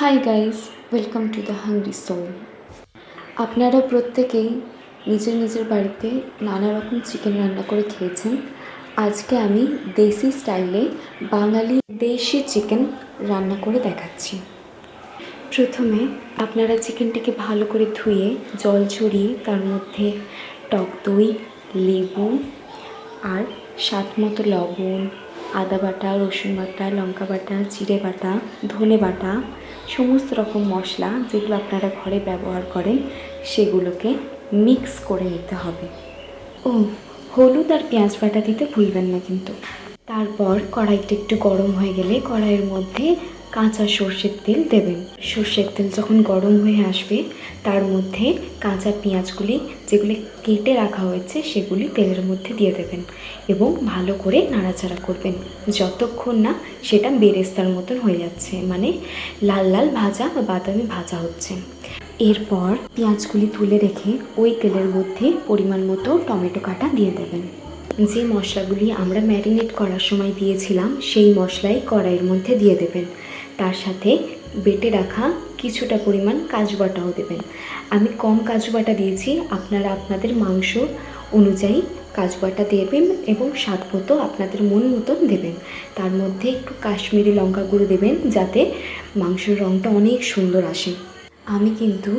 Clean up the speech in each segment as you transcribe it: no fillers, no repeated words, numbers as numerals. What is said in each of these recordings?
High guys, welcome to the hungry soul. আপনারা প্রত্যেকেই নিজের নিজের বাড়িতে নানা রকম চিকেন রান্না করে খেয়েছেন। আজকে আমি দেশি স্টাইলে বাঙালি দেশি চিকেন রান্না করে দেখাচ্ছি। প্রথমে আপনারা চিকেনটিকে ভালো করে ধুয়ে জল ঝরিয়ে তার মধ্যে টক দই, লেবু আর স্বাদ মতো লবণ, আদা বাটা, রসুন বাটা, লঙ্কা বাটা, জিরে বাটা, ধনে বাটা, সমস্ত রকম মশলা যেগুলো আপনারা ঘরে ব্যবহার করেন সেগুলোকে মিক্স করে নিতে হবে। ও হলুদ আর পেঁয়াজ বাটা দিতে ভুলবেন না কিন্তু। তারপর কড়াইটা একটু গরম হয়ে গেলে কড়াইয়ের মধ্যে কাঁচা সর্ষের তেল দেবেন। সর্ষের তেল যখন গরম হয়ে আসবে তার মধ্যে কাঁচা পেঁয়াজগুলি যেগুলি কেটে রাখা হয়েছে সেগুলি তেলের মধ্যে দিয়ে দেবেন এবং ভালো করে নাড়াচাড়া করবেন যতক্ষণ না সেটা বেরেস্তার মতন হয়ে যাচ্ছে, মানে লাল লাল ভাজা বা বাদামি ভাজা হচ্ছে। এরপর পেঁয়াজগুলি তুলে রেখে ওই তেলের মধ্যে পরিমাণ মতো টমেটো কাটা দিয়ে দেবেন। যে মশলাগুলি আমরা ম্যারিনেট করার সময় দিয়েছিলাম সেই মশলাই কড়াইয়ের মধ্যে দিয়ে দেবেন। তার সাথে বেটে রাখা কিছুটা পরিমাণ কাজু বাটাও দেবেন। আমি কম কাজু বাটা দিয়েছি, আপনারা আপনাদের মাংস অনুযায়ী কাজু বাটা দেবেন এবং স্বাদ মতো আপনাদের মন মতন দেবেন। তার মধ্যে একটু কাশ্মীরি লঙ্কা গুঁড়ো দেবেন যাতে মাংসের রঙটা অনেক সুন্দর আসে। আমি কিন্তু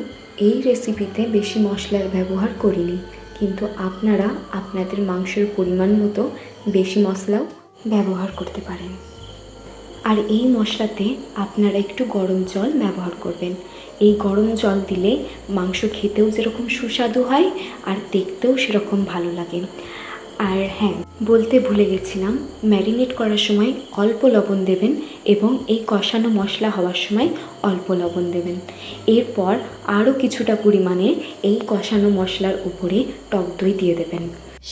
এই রেসিপিতে বেশি মশলার ব্যবহার করিনি, কিন্তু আপনারা আপনাদের মাংসের পরিমাণ মতো বেশি মশলাও ব্যবহার করতে পারেন। আর এই মশলাতে আপনারা একটু গরম জল ব্যবহার করবেন। এই গরম জল দিলে মাংস খেতেও যেরকম সুস্বাদু হয় আর দেখতেও সেরকম ভালো লাগে। আর হ্যাঁ, বলতে ভুলে গেছিলাম, ম্যারিনেট করার সময় অল্প লবণ দেবেন এবং এই কষানো মশলা হওয়ার সময় অল্প লবণ দেবেন। এরপর আরও কিছুটা পরিমাণে এই কষানো মশলার উপরে টক দই দিয়ে দেবেন।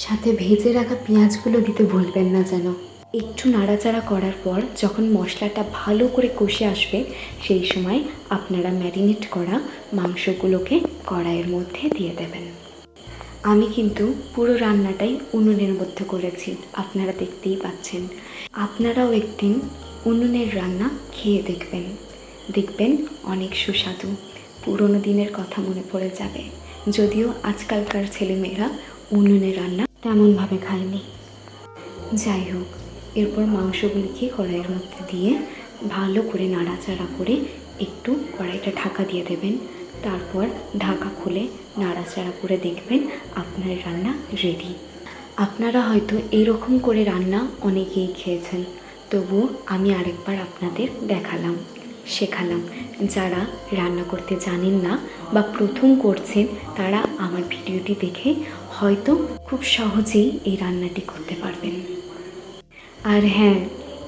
সাথে ভেজে রাখা পেঁয়াজগুলো দিতে ভুলবেন না যেন। একটু নাড়াচাড়া করার পর যখন মশলাটা ভালো করে কষে আসবে সেই সময় আপনারা ম্যারিনেট করা মাংসগুলোকে কড়াইয়ের মধ্যে দিয়ে দেবেন। আমি কিন্তু পুরো রান্নাটাই উনুনের মধ্যে করেছি, আপনারা দেখতেই পাচ্ছেন। আপনারাও একদিন উনুনের রান্না খেয়ে দেখবেন অনেক সুস্বাদু। পুরনো দিনের কথা মনে পড়ে যাবে, যদিও আজকালকার ছেলেমেয়েরা উনুনের রান্না তেমনভাবে খায়নি। যাই হোক, এরপর মাংসগুলিকে কড়াইয়ের মধ্যে দিয়ে ভালো করে নাড়াচাড়া করে একটু কড়াইটা ঢাকা দিয়ে দেবেন। তারপর ঢাকা খুলে নাড়াচাড়া করে দেখবেন আপনার রান্না রেডি। আপনারা হয়তো এরকম করে রান্না অনেকেই খেয়েছেন, তবুও আমি আরেকবার আপনাদের শেখালাম। যারা রান্না করতে জানেন না বা প্রথম করছেন তারা আমার ভিডিওটি দেখে হয়তো খুব সহজেই এই রান্নাটি করতে পারবেন। আর হ্যাঁ,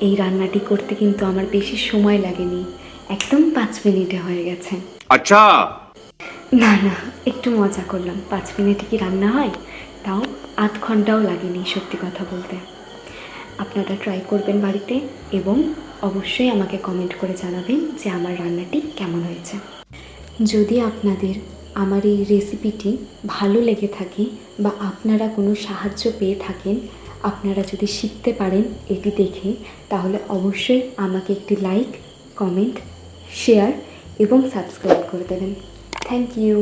এই রান্নাটি করতে কিন্তু আমার বেশি সময় লাগেনি, একদম 5 মিনিটে হয়ে গেছে। আচ্ছা, না, একটু মজা করলাম। 5 মিনিটে কি রান্না হয়? তাও আধ ঘন্টাও লাগেনি, সত্যি কথা বলতে। আপনারা ট্রাই করবেন বাড়িতে এবং অবশ্যই আমাকে কমেন্ট করে জানাবেন যে আমার রান্নাটি কেমন হয়েছে। যদি আপনাদের আমার এই রেসিপিটি ভালো লেগে থাকে বা আপনারা কোনো সাহায্য পেয়ে থাকেন, আপনারা যদি শিখতে পারেন এটি দেখে, তাহলে অবশ্যই আমাকে একটি লাইক, কমেন্ট, শেয়ার এবং সাবস্ক্রাইব করে দেবেন। Thank you.